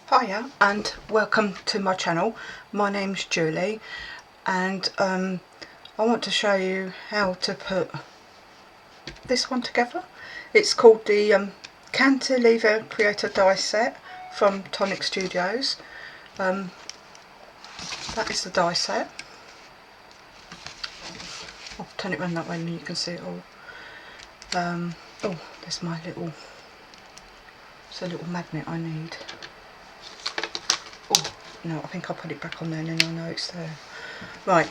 Hiya and welcome to my channel. My name's Julie and I want to show you how to put this one together. It's called the Cantilever Creator Die Set from Tonic Studios. That is the die set. I'll turn it around that way and you can see it all. Oh, there's my little, it's a little magnet I need. Oh, no, I think I'll put it back on there and then I know it's there. Right,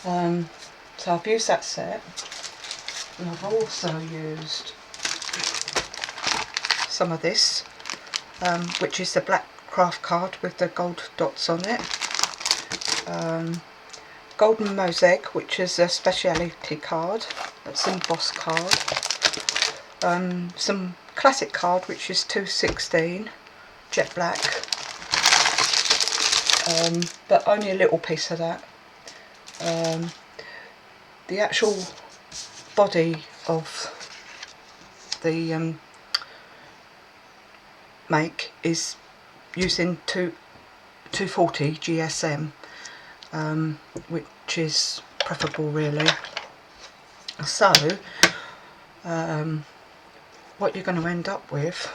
so I've used that set and I've also used some of this, which is the black craft card with the gold dots on it. Golden Mosaic, which is a speciality card, that's an embossed card. Some classic card, which is 216, jet black. But only a little piece of that. The actual body of the make is using 240 GSM, which is preferable really. So what you're going to end up with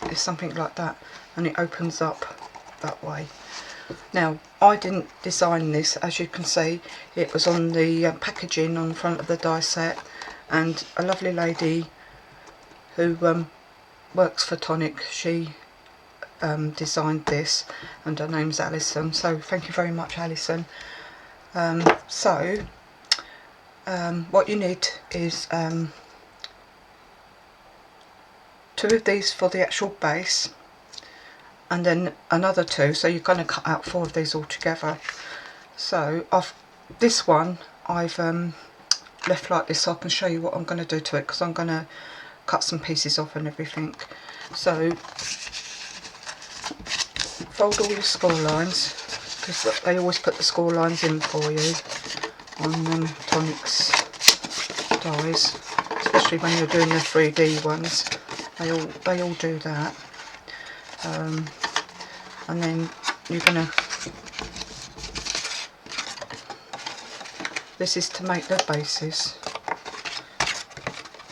is something like that, and it opens up that way. Now, I didn't design this, as you can see. It was on the packaging on the front of the die set, and a lovely lady who works for Tonic, she designed this, and her name's Alison, so thank you very much, Alison. What you need is 2 of these for the actual base, and then another 2, so you're going to cut out 4 of these all together. So this one I've left like this so I can show you what I'm going to do to it, because I'm going to cut some pieces off and everything. So fold all your score lines, because they always put the score lines in for you on Tonic's dies, especially when you're doing the 3D ones. They all do that. And then you're gonna, this is to make the bases.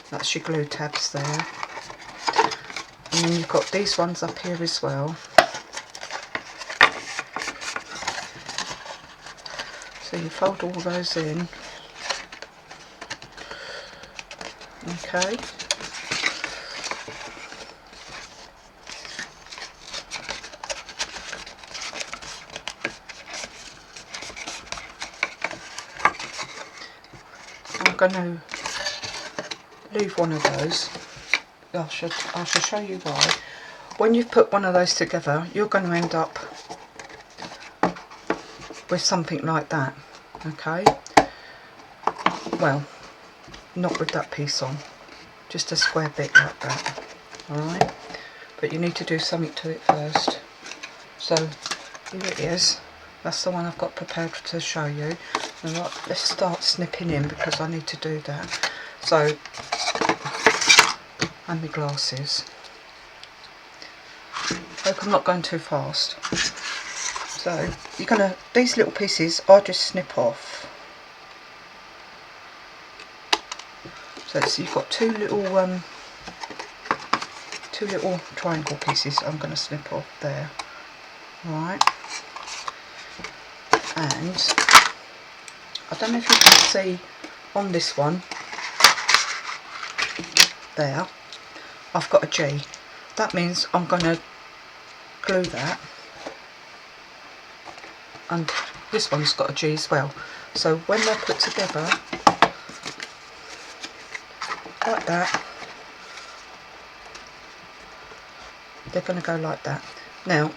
That's your glue tabs there. And then you've got these ones up here as well. So you fold all those in. Okay. I'm going to leave one of those. I shall show you why. When you've put one of those together, you're going to end up with something like that. Okay, well, not with that piece on, just a square bit like that. Alright, but you need to do something to it first. So here it is. That's the one I've got prepared to show you. Right, let's start snipping in, because I need to do that. So, and my glasses. Hope I'm not going too fast. So you're gonna, these little pieces I just snip off. So you've got two little triangle pieces I'm going to snip off there. Right, and I don't know if you can see on this one there, I've got a G. That means I'm going to glue that, and this one's got a G as well. So when they're put together like that, they're going to go like that. Now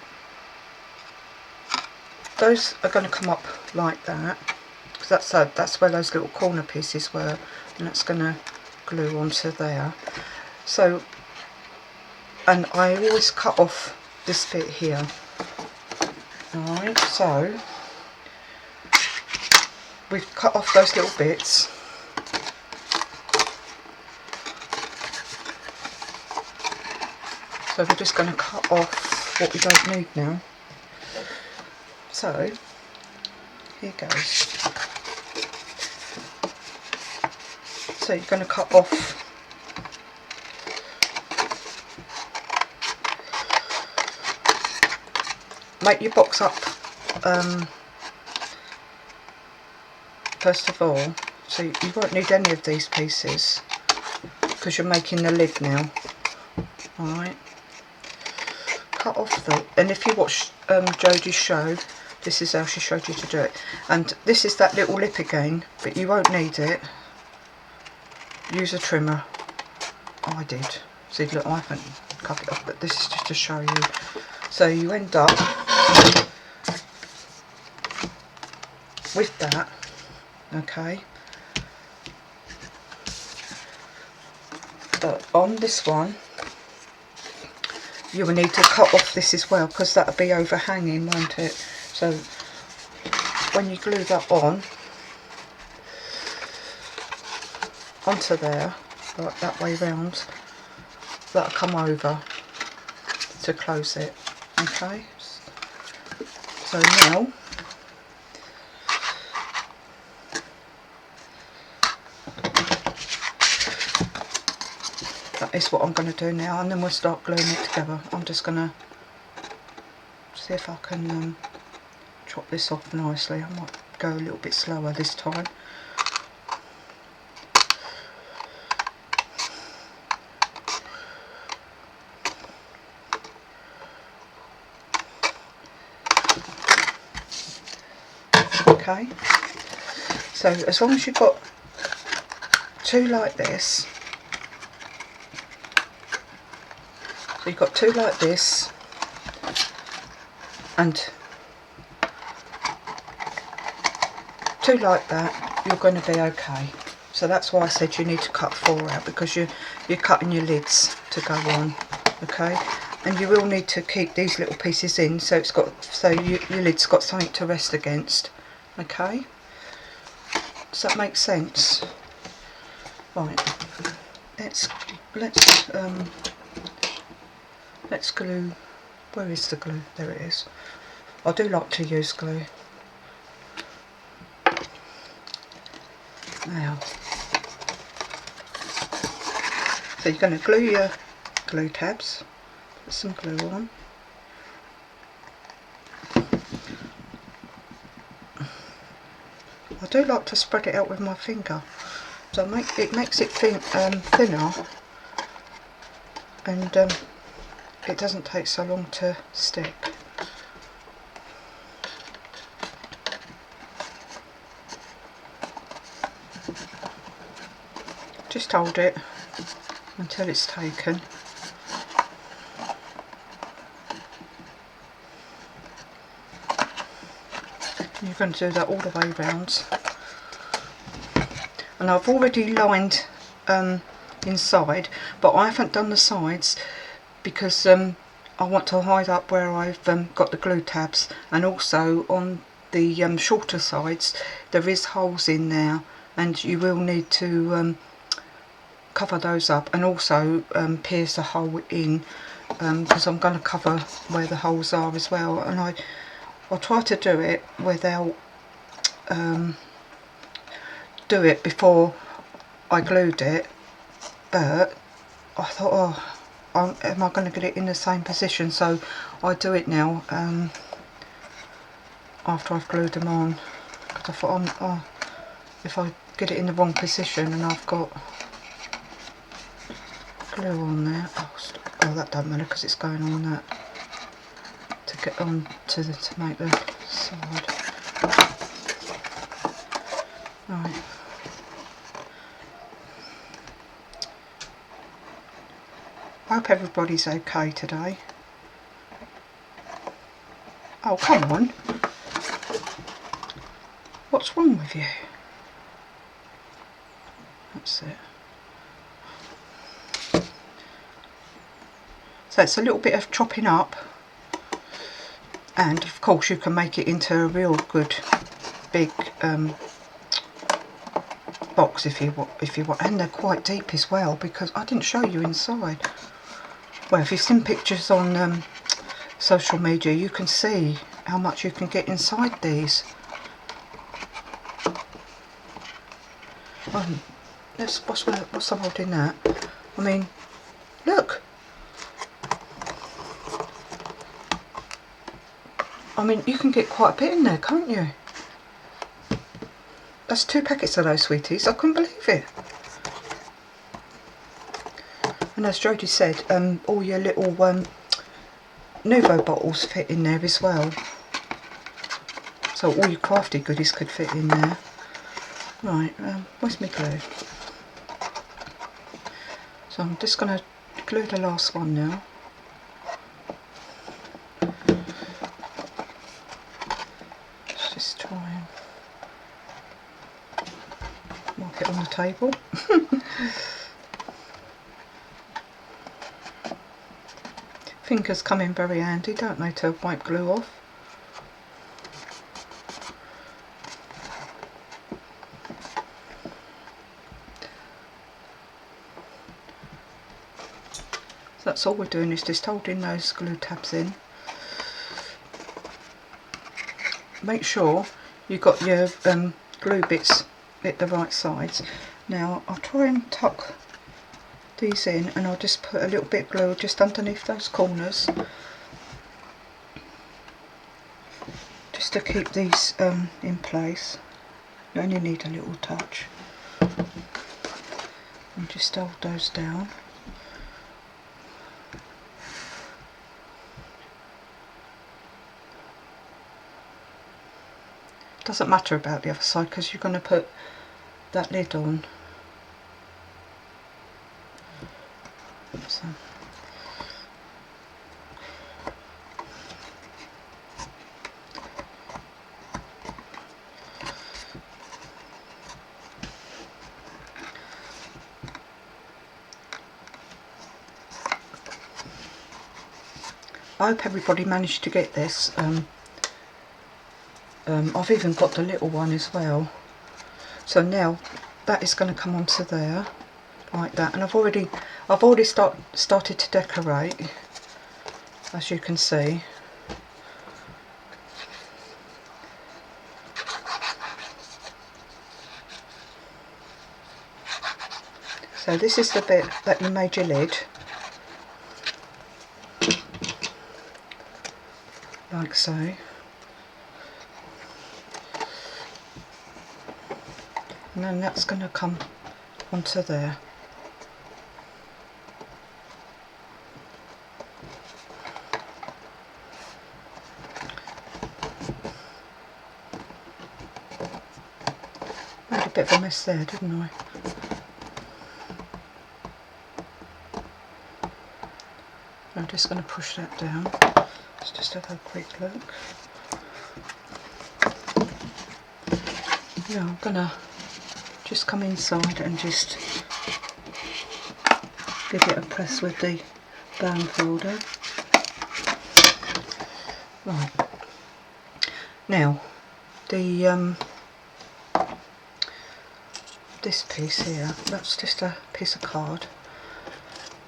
those are going to come up like that, because that's where those little corner pieces were, and that's going to glue onto there. So, and I always cut off this bit here. Alright, so we've cut off those little bits. So we're just going to cut off what we don't need now. So here goes. So you're going to cut off make your box up first of all, so you won't need any of these pieces because you're making the lid now. Alright, cut off the, and if you watch Jodie's show, this is how she showed you to do it, and this is that little lip again, but you won't need it. Use a trimmer. I did. See, look, I haven't cut it off, but this is just to show you. So you end up with that, okay, but on this one you will need to cut off this as well, because that'll be overhanging, won't it? So when you glue that on onto there, like that way round, that'll come over to close it. Okay, so now that is what I'm going to do now, and then we'll start gluing it together. I'm just going to see if I can chop this off nicely. I might go a little bit slower this time. Okay, so as long as you've got two like this, so you've got two like this and two like that, you're going to be okay. So that's why I said you need to cut 4 out, because you're cutting your lids to go on. Okay, and you will need to keep these little pieces in, so it's got, so your lid's got something to rest against. Okay, does that make sense? Right, let's glue. Where is the glue? There it is. I do like to use glue. Now, so you're going to glue your glue tabs. Put some glue on. I do like to spread it out with my finger, so it makes it thinner, and it doesn't take so long to stick. Just hold it until it's taken. You're going to do that all the way round, and I've already lined inside, but I haven't done the sides because I want to hide up where I've got the glue tabs, and also on the shorter sides there is holes in there, and you will need to cover those up, and also pierce a hole in, because I'm going to cover where the holes are as well, and I'll try to do it without do it before I glued it, but I thought, oh, am I going to get it in the same position? So I do it now after I've glued them on, because I thought, if I get it in the wrong position and I've got glue on there, oh that don't matter because it's going on that to get on to make the side. Right. I hope everybody's okay today. Oh, come on. What's wrong with you? That's it. So it's a little bit of chopping up, and of course you can make it into a real good big box if you want, and they're quite deep as well, because I didn't show you inside. Well, if you've seen pictures on social media, you can see how much you can get inside these. What's the holding that? I mean, look. I mean, you can get quite a bit in there, can't you? That's 2 packets of those, sweeties. I couldn't believe it. And as Jodie said, all your little Nouveau bottles fit in there as well. So all your crafty goodies could fit in there. Right, where's my glue? So I'm just going to glue the last one now. Let's just try and mark it on the table. Fingers come in very handy, don't they, to wipe glue off. So that's all we're doing, is just holding those glue tabs in. Make sure you've got your glue bits at the right sides. Now I'll try and tuck these in, and I'll just put a little bit of glue just underneath those corners, just to keep these in place. You only need a little touch, and just hold those down. Doesn't matter about the other side because you're going to put that lid on. So. I hope everybody managed to get this. I've even got the little one as well. So now that is going to come onto there like that, and I've already started to decorate, as you can see. So this is the bit that you made your lid, like so. And then that's going to come onto there. Made a bit of a mess there, didn't I? I'm just going to push that down. Let's just have a quick look. Yeah, I'm going to just come inside and just give it a press with the bone folder. Right. Now, the this piece here, that's just a piece of card,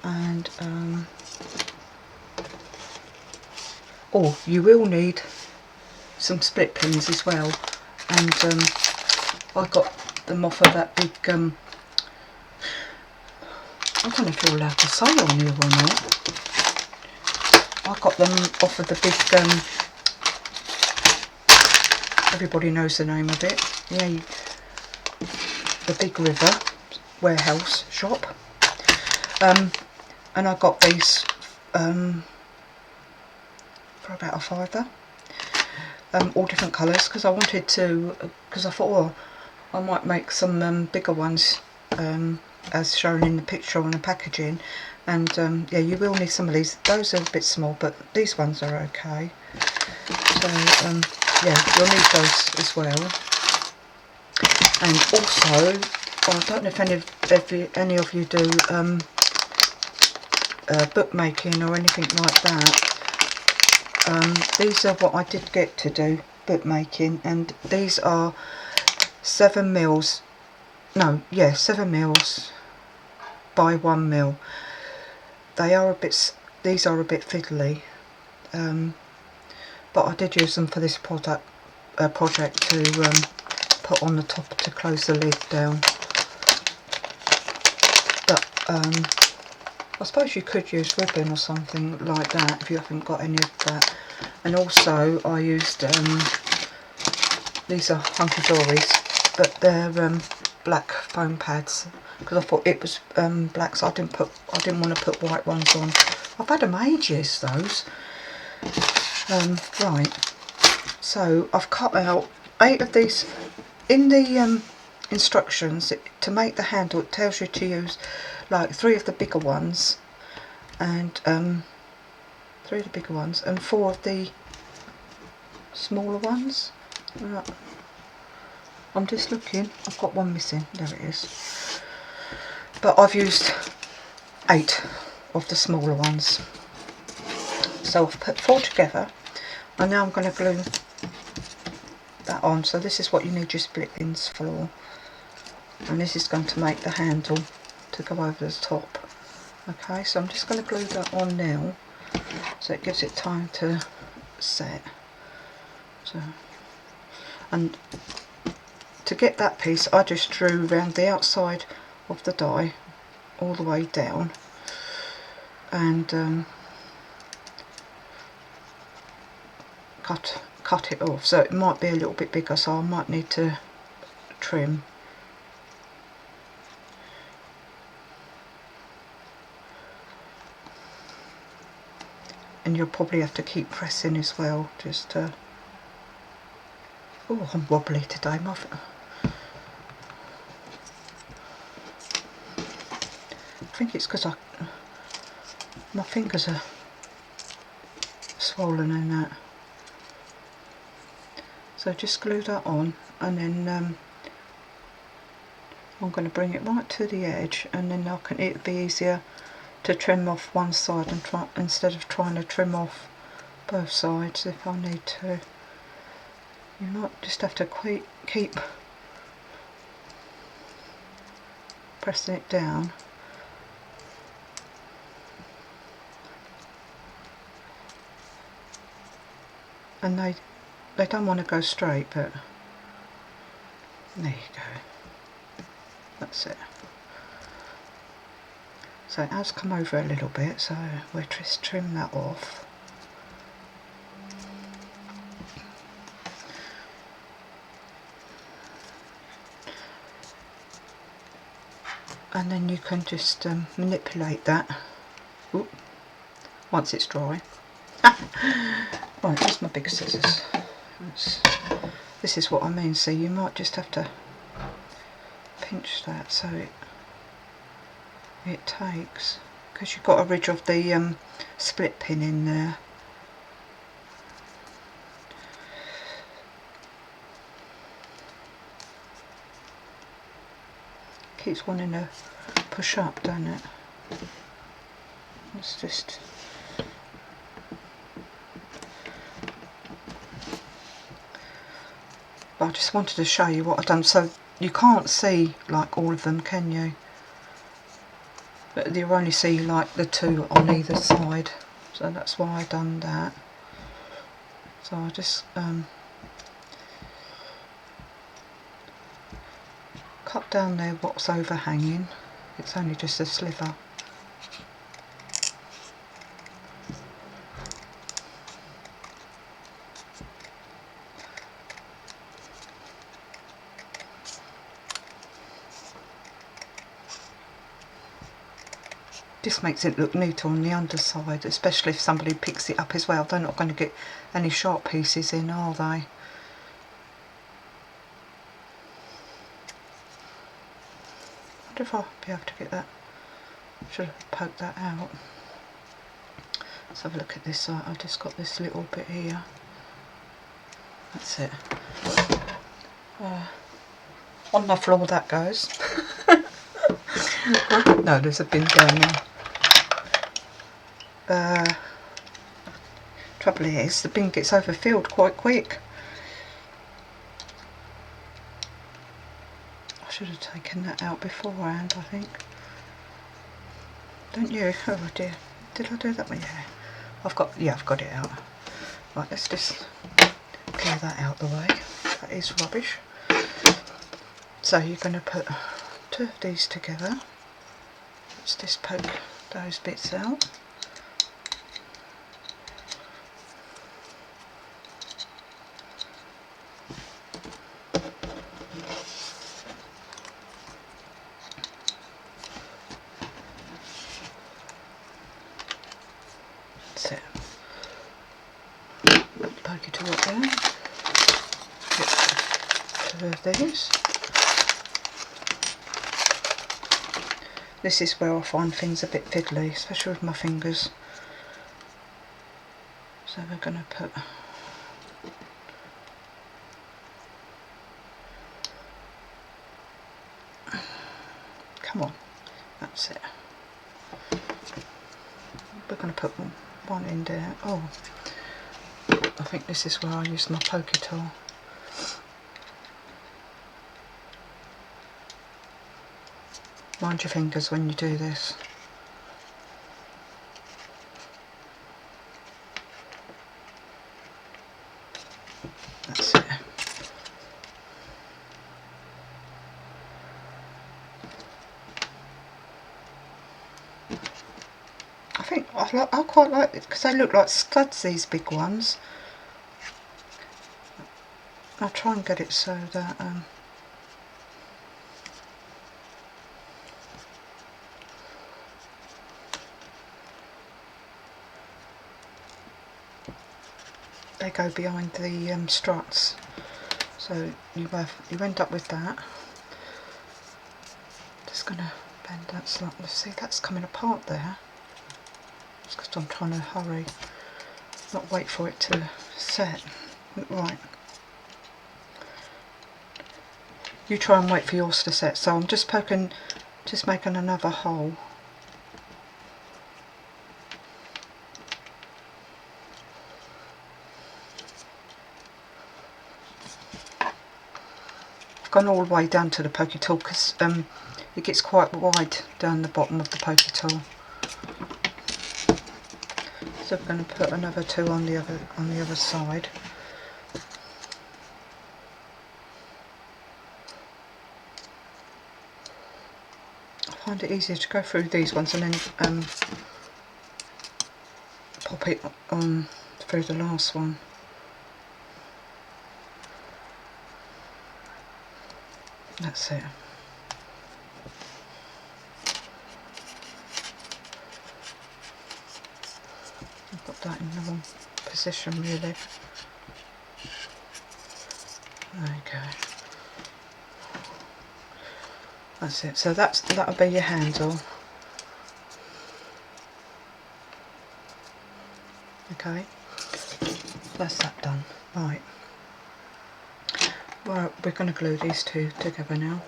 and oh, you will need some split pins as well, and I got them off of that big, I don't know if you're allowed to say on here or not. I got them off of the big, everybody knows the name of it, yeah, the Big River warehouse shop, and I got these for about a £5, all different colours, because I wanted to, because I thought, well, I might make some bigger ones as shown in the picture on the packaging, and yeah, you will need some of these. Those are a bit small, but these ones are okay. So yeah, you'll need those as well. And also, I don't know if any of you do bookmaking or anything like that. These are what I did get to do, bookmaking, and these are 7 mils. No, yeah, 7 mils by 1 mil. They are a bit. These are a bit fiddly. but I did use them for this project to put on the top to close the lid down. But I suppose you could use ribbon or something like that if you haven't got any of that. And also I used these are hunky-dories, but they're black foam pads, because I thought it was black, so I didn't want to put white ones on. I've had them ages, those. Right, so I've cut out 8 of these. In the instructions to make the handle, it tells you to use like 3 of the bigger ones, and 3 of the bigger ones and 4 of the smaller ones. Right. I'm just looking, I've got one missing, there it is. But I've used 8 of the smaller ones. So I've put 4 together, and now I'm going to glue that on. So this is what you need your split ends for, and this is going to make the handle to go over the top. Okay, so I'm just going to glue that on now, so it gives it time to set. So, and to get that piece, I just drew around the outside of the die all the way down, and cut it off. So it might be a little bit bigger, so I might need to trim. And you'll probably have to keep pressing as well, just to... Oh, I'm wobbly today, I think it's because my fingers are swollen and that. So just glue that on, and then I'm going to bring it right to the edge, and then it'll be easier to trim off one side and instead of trying to trim off both sides if I need to. You might just have to keep pressing it down. And they don't want to go straight, but there you go. That's it. So it has come over a little bit, so we'll just trim that off. And then you can just manipulate that. Ooh, once it's dry. Right, here's my big scissors. This is what I mean, so you might just have to pinch that so it takes, because you've got a ridge of the split pin in there. Keeps wanting to push up, don't it? It's just... But I just wanted to show you what I've done. So you can't see like all of them, can you? But you only see like the 2 on either side. So that's why I've done that. So I just cut down there what's overhanging. It's only just a sliver. This makes it look neater on the underside, especially if somebody picks it up as well. They're not going to get any sharp pieces in, are they? I wonder if I'll be able to get that. Should have poked that out. Let's have a look at this side. I've just got this little bit here. That's it. On the floor that goes. No, there's a bin down there. Trouble is, the bin gets overfilled quite quick. I should have taken that out beforehand, I think. Don't you? Oh dear. Did I do that one? Yeah. I've got it out. Right, let's just clear that out the way. That is rubbish. So you're going to put 2 of these together. Let's just poke those bits out. That's it. Poke it all down. Get 2 of these. This is where I find things a bit fiddly, especially with my fingers. So we're going to put come on, that's it. We're going to put one in there. Oh, I think this is where I use my pokey tool. Mind your fingers when you do this. That's it. I think I quite like it because they look like studs, these big ones. I'll try and get it so that they go behind the struts, so you end up with that. Just gonna bend that slightly. See, that's coming apart there. It's because I'm trying to hurry, not wait for it to set. Right. You try and wait for yours to set. So I'm just making another hole. I've gone all the way down to the pokey tool because it gets quite wide down the bottom of the pokey tool. So we're going to put another 2 on the other side. I find it easier to go through these ones and then pop it on through the last one. That's it. I've got that in the wrong position really. There you go. That's it. So that'll be your handle. Okay. That's that done. Right. Well, we're going to glue these 2 together now.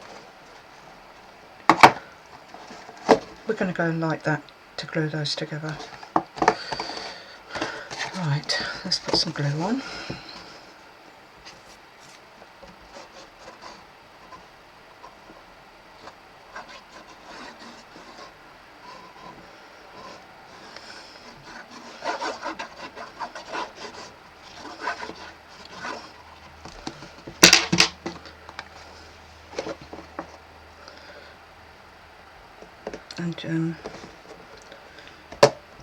We're going to go like that to glue those together. Right, let's put some glue on. And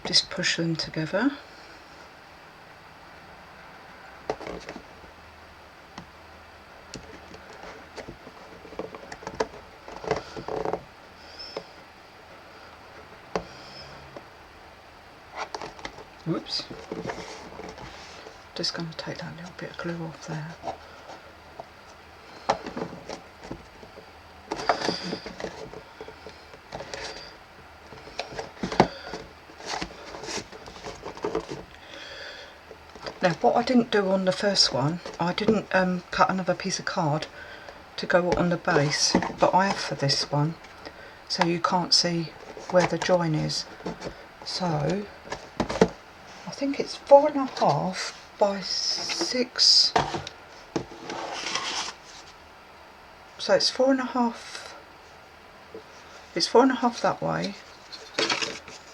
just push them together. Whoops. Just going to take that little bit of glue off there. Now what I didn't do on the first one, I didn't cut another piece of card to go on the base, but I have for this one, so you can't see where the join is. So I think it's 4.5 by 6, so it's 4.5, it's 4.5 that way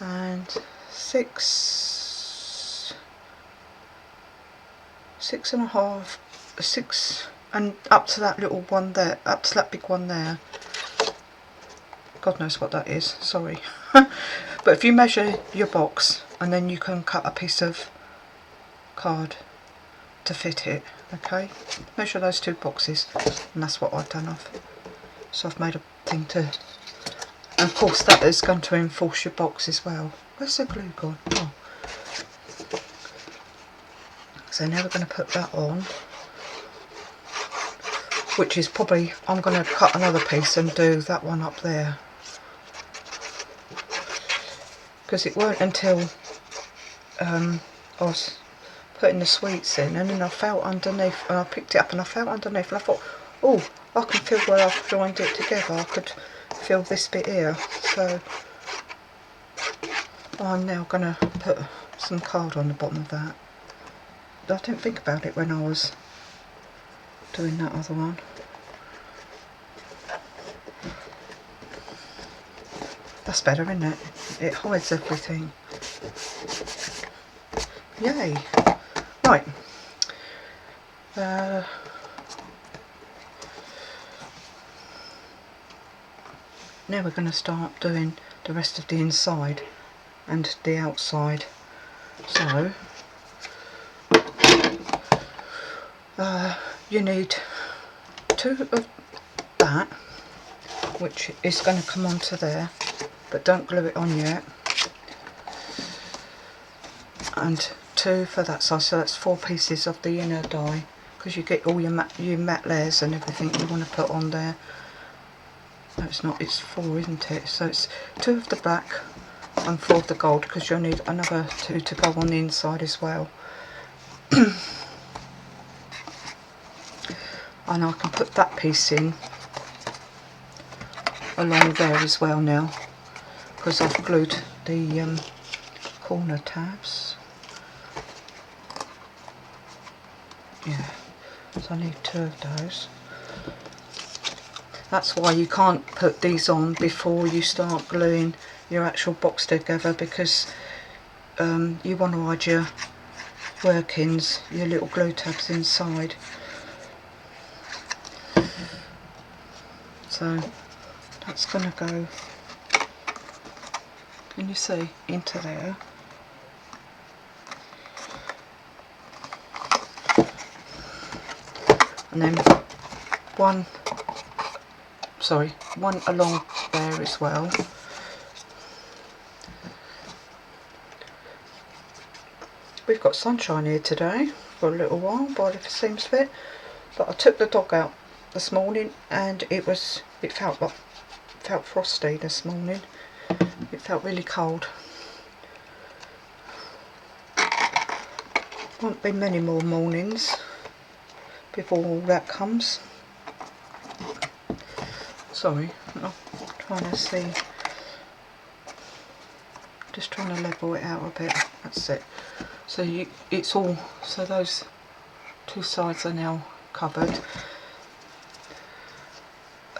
and 6 6.5, 6, and up to that little one there, up to that big one there. God knows what that is, sorry. But if you measure your box, and then you can cut a piece of card to fit it, okay? Measure those 2 boxes, and that's what I've done off. So I've made a thing to, and of course that is going to enforce your box as well. Where's the glue gone? Oh. So now we're going to put that on, which is probably, I'm going to cut another piece and do that one up there. Because it weren't until I was putting the sweets in, and then I felt underneath, and I picked it up and I felt underneath, and I thought, oh, I can feel where I've joined it together. I could feel this bit here. So I'm now going to put some card on the bottom of that. I didn't think about it when I was doing that other one. That's better, isn't it? It hides everything. Yay! Right. Now we're going to start doing the rest of the inside and the outside. So you need 2 of that, which is going to come onto there, but don't glue it on yet, and 2 for that side, so that's 4 pieces of the inner die, because you get all your matte layers and everything you want to put on there. No, it's not, it's 4, isn't it? So it's 2 of the black and 4 of the gold, because you'll need another 2 to go on the inside as well. And I can put that piece in along there as well now, because I've glued the corner tabs. Yeah, so I need 2 of those. That's why you can't put these on before you start gluing your actual box together, because you want to hide your workings, your little glue tabs inside. So that's going to go, can you see, into there. And then one along there as well. We've got sunshine here today for a little while by the seams fit, but I took the dog out this morning and it felt frosty this morning. It felt really cold. Won't be many more mornings before all that comes. Sorry, I'm trying to see, just trying to level it out a bit. That's it. So it's all, so those 2 sides are now covered.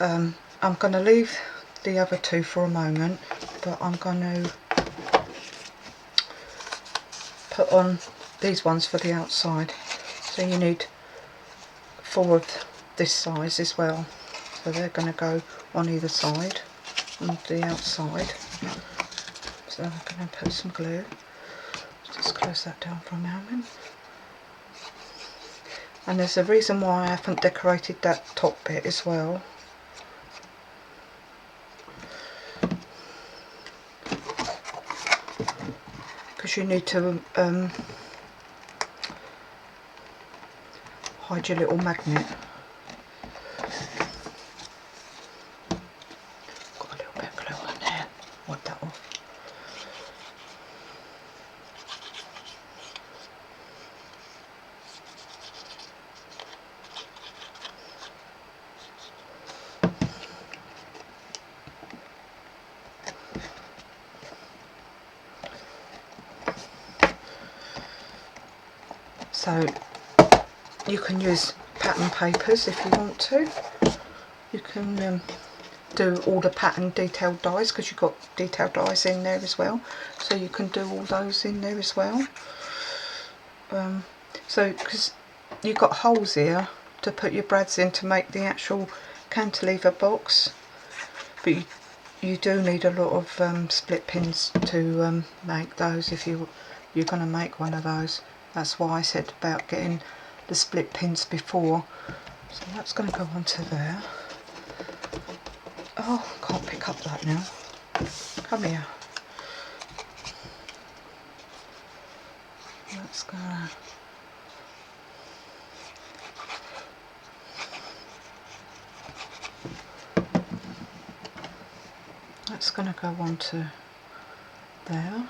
I'm going to leave the other 2 for a moment, but I'm going to put on these ones for the outside. So you need 4 of this size as well. So they're going to go on either side, on the outside. So I'm going to put some glue. Just close that down for a moment. And there's a reason why I haven't decorated that top bit as well. Because you need to hide your little magnet. Got a little bit of glue on there. Wipe that off. So you can use pattern papers if you want to. You can do all the pattern detailed dies, because you've got detailed dies in there as well. So you can do all those in there as well. So because you've got holes here to put your brads in to make the actual cantilever box, but you do need a lot of split pins to make those if you're going to make one of those. That's why I said about getting the split pins before. So that's going to go onto there. Oh, can't pick up that now. Come here. That's gonna. That's gonna go onto there.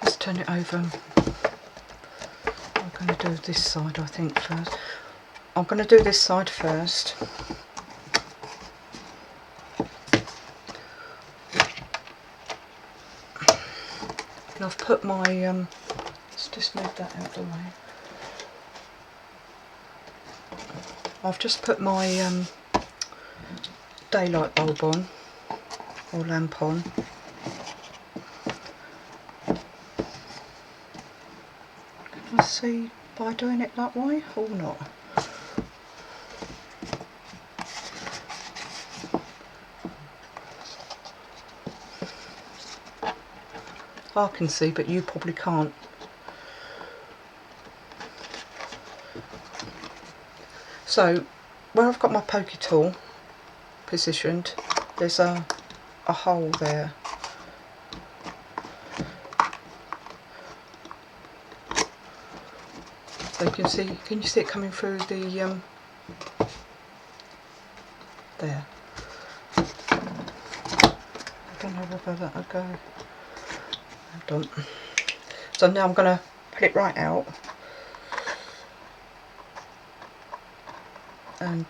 Let's turn it over. I'm going to do this side, I think, first. I'm going to do this side first. And I've put my, let's just move that out of the way. I've just put my daylight bulb on, or lamp on. Can I see by doing it that way or not? I can see, but you probably can't. So where I've got my pokey tool positioned, there's a hole there. So you can see, can you see it coming through the there? I don't know whether that'll go. Hold on. So now I'm going to pull it right out and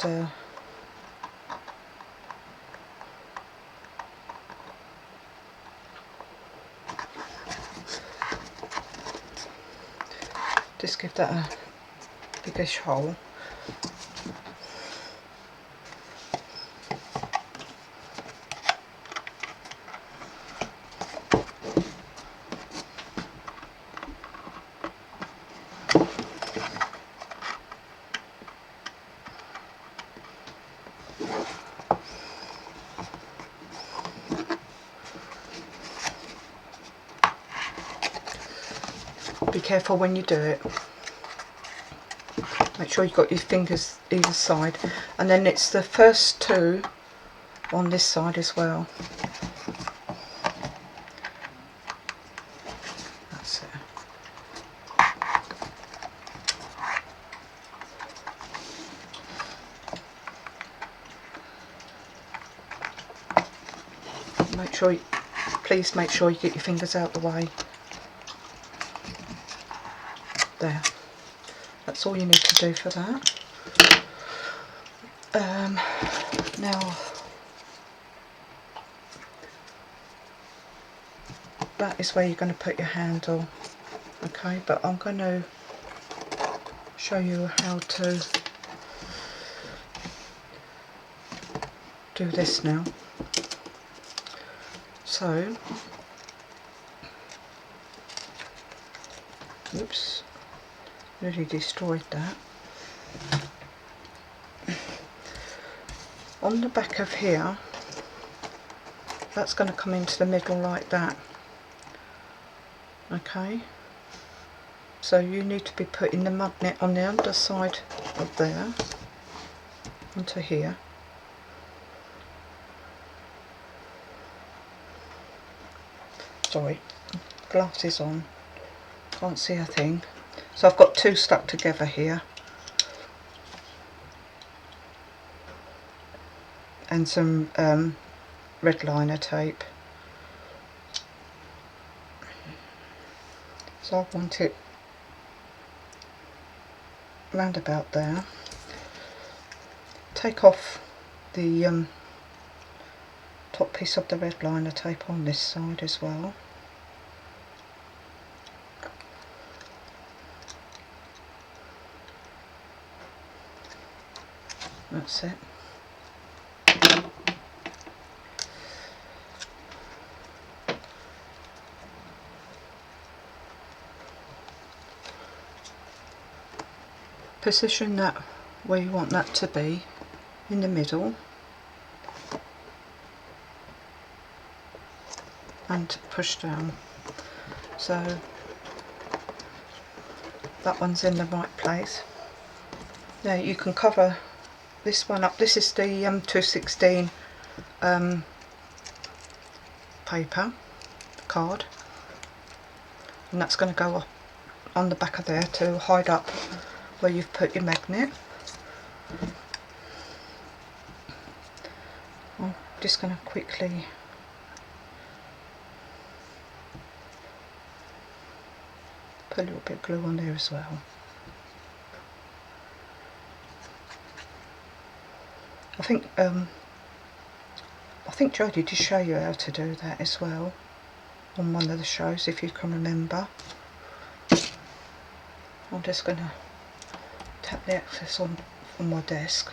just give that a biggish hole. Be careful when you do it. Make sure you've got your fingers either side, and then it's the first two on this side as well. That's it. Make sure please make sure you get your fingers out the way. There. That's all you need to do for that. Now that is where you're going to put your handle. Okay, but I'm going to show you how to do this now. So, oops, nearly destroyed that. On the back of here, that's going to come into the middle like that. Okay, so you need to be putting the magnet on the underside of there onto here. Sorry, glasses on, can't see a thing. So I've got two stuck together here, and some red liner tape. So I want it round about there. Take off the top piece of the red liner tape on this side as well. That's it. position that where you want that to be, in the middle, and push down. So that one's in the right place. Now you can cover this one up. This is the 216 paper card, and that's going to go up on the back of there to hide up where you've put your magnet. I'm just going to quickly put a little bit of glue on there as well. I think Jodie did show you how to do that as well on one of the shows, if you can remember. I'm just going to tap the excess on my desk,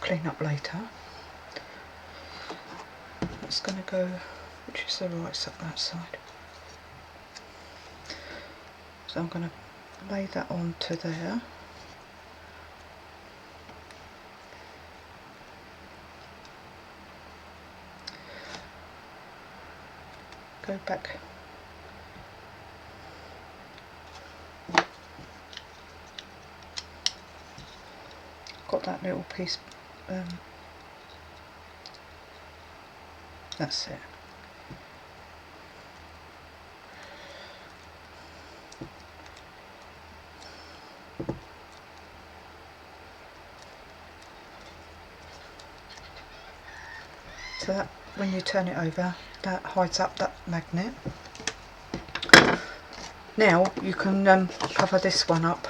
clean up later. It's going to go, which is the right side, that side. So I'm going to lay that onto there. Go back. Got that little piece, that's it. So that, when you turn it over, that hides up that magnet. Now you can cover this one up.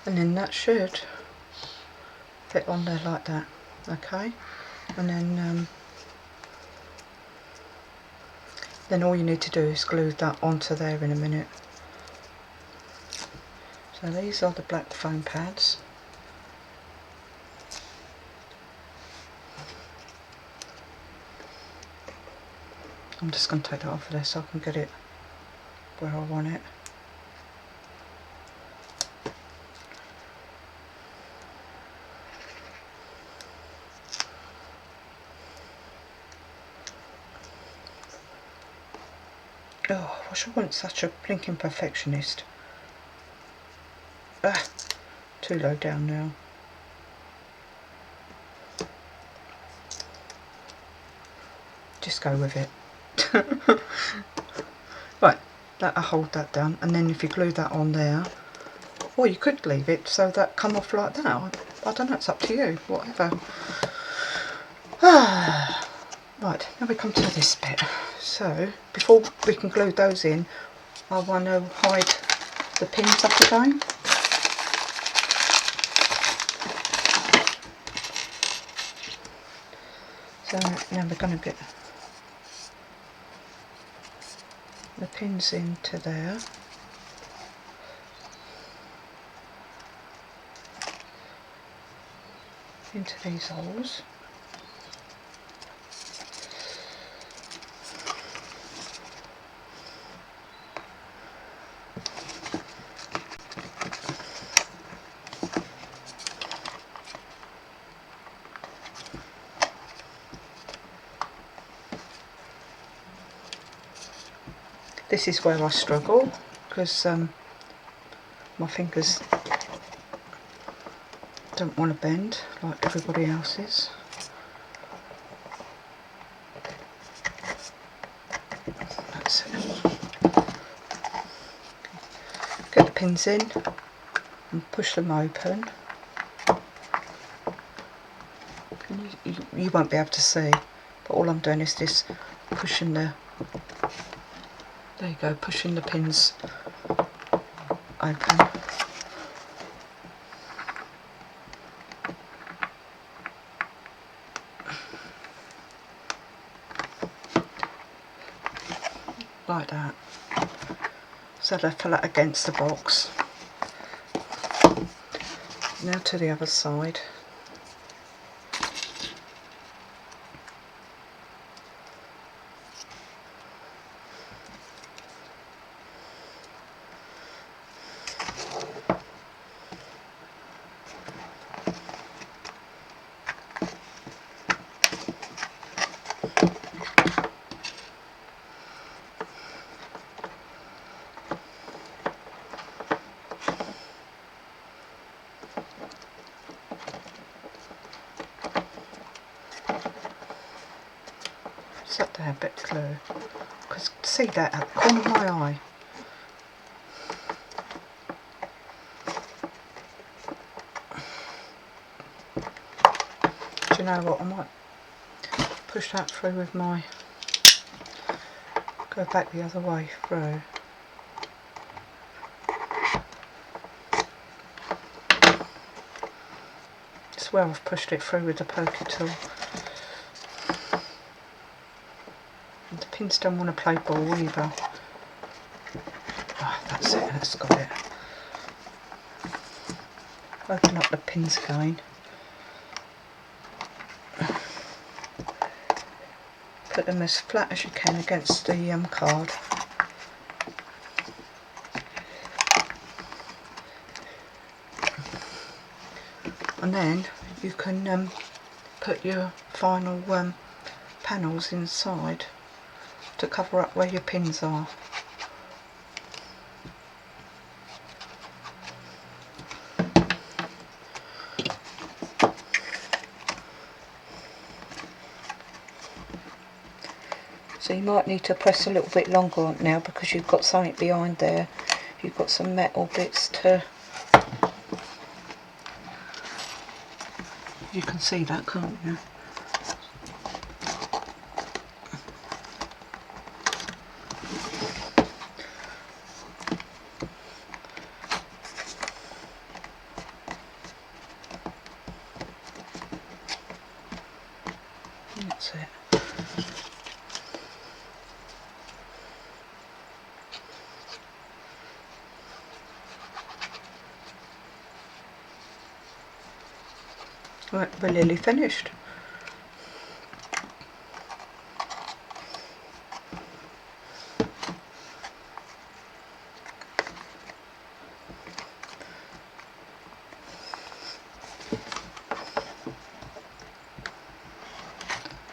And then that should fit on there like that, okay? And then all you need to do is glue that onto there in a minute. So these are the black foam pads. I'm just going to take that off of there so I can get it where I want it. Oh, I wish I wasn't such a blinking perfectionist. Ah, too low down now. Just go with it. Right, that'll hold that down, and then if you glue that on there, or you could leave it so that come off like that. I don't know, it's up to you, whatever. Right, now we come to this bit. So, before we can glue those in, I want to hide the pins up again. So now we're going to get the pins into there. Into these holes. This is where I struggle because my fingers don't want to bend like everybody else's. That's it. Get the pins in and push them open. You won't be able to see, but all I'm doing is just pushing the There you go, pushing the pins open. Like that. So they're flat against the box. Now to the other side. Set there a bit clear, because see that at the corner of my eye. Do you know what, I might push that through with my, go back the other way through. It's where I've pushed it through with the pokey tool. And the pins don't want to play ball either. Oh, that's it, that's got it. Open up the pins again. Put them as flat as you can against the card. And then you can put your final panels inside to cover up where your pins are. So you might need to press a little bit longer on it now because you've got something behind there. You've got some metal bits to... You can see that, can't you? That's it. Right, we're nearly finished.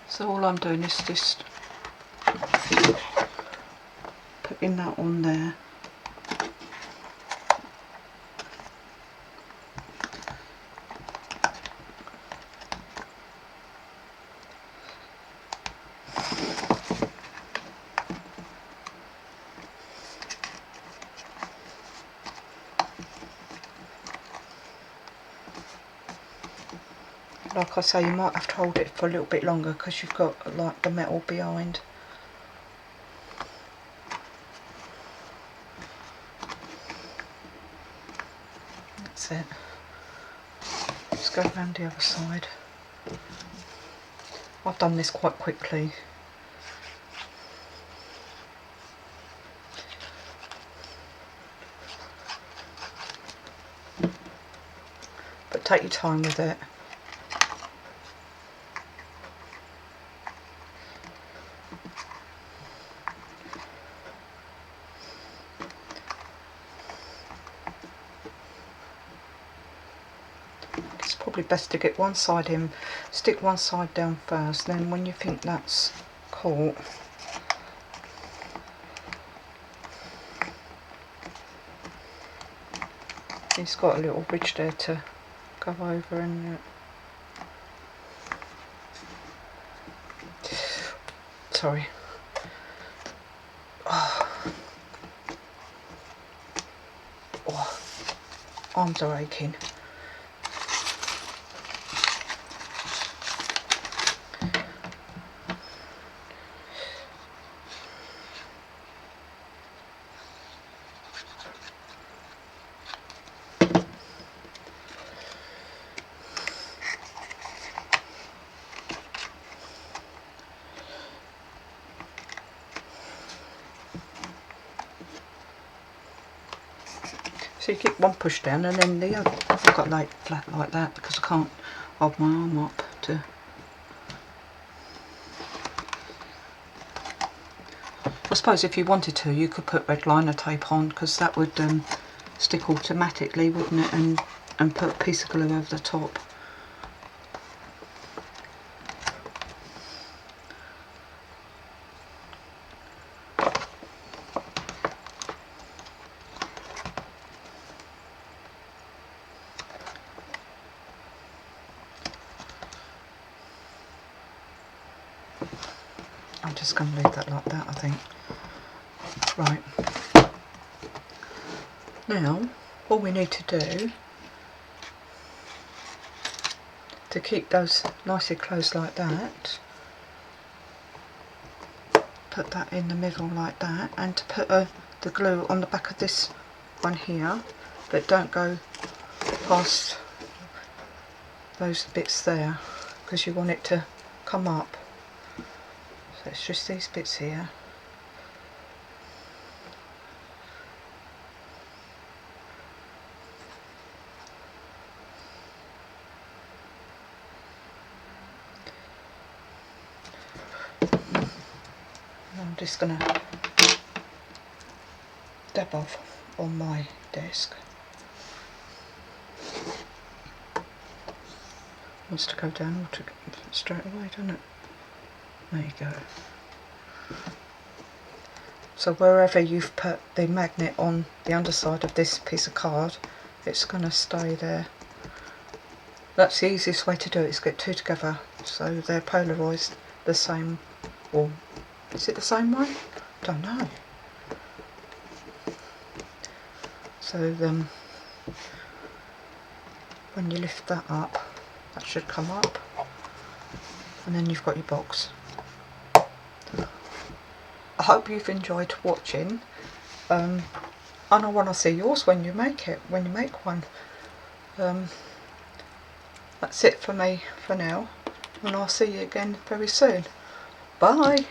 So all I'm doing is just putting that on there. Like I say, you might have to hold it for a little bit longer because you've got like the metal behind. That's it. Just go around the other side. I've done this quite quickly. But take your time with it. Probably best to get one side in, stick one side down first, then when you think that's caught, it's got a little ridge there to go over and sorry. Oh, arms are aching. So you get one push down and then the other. I've got to lay it flat like that because I can't hold my arm up to. I suppose if you wanted to, you could put red liner tape on because that would stick automatically, wouldn't it? And put a piece of glue over the top. I'm just going to leave that like that, I think. Right. Now, all we need to do to keep those nicely closed like that, put that in the middle like that, and to put the glue on the back of this one here, but don't go past those bits there because you want it to come up. So it's just these bits here. I'm just going to dab off on my desk. Wants to go down straight away, doesn't it? There you go. So wherever you've put the magnet on the underside of this piece of card, it's going to stay there. That's the easiest way to do it, is get two together so they're polarised the same. Or is it the same way? Don't know. So then when you lift that up, that should come up, and then you've got your box. I hope you've enjoyed watching, and I want to see yours when you make it, when you make one. That's it for me for now, and I'll see you again very soon. Bye!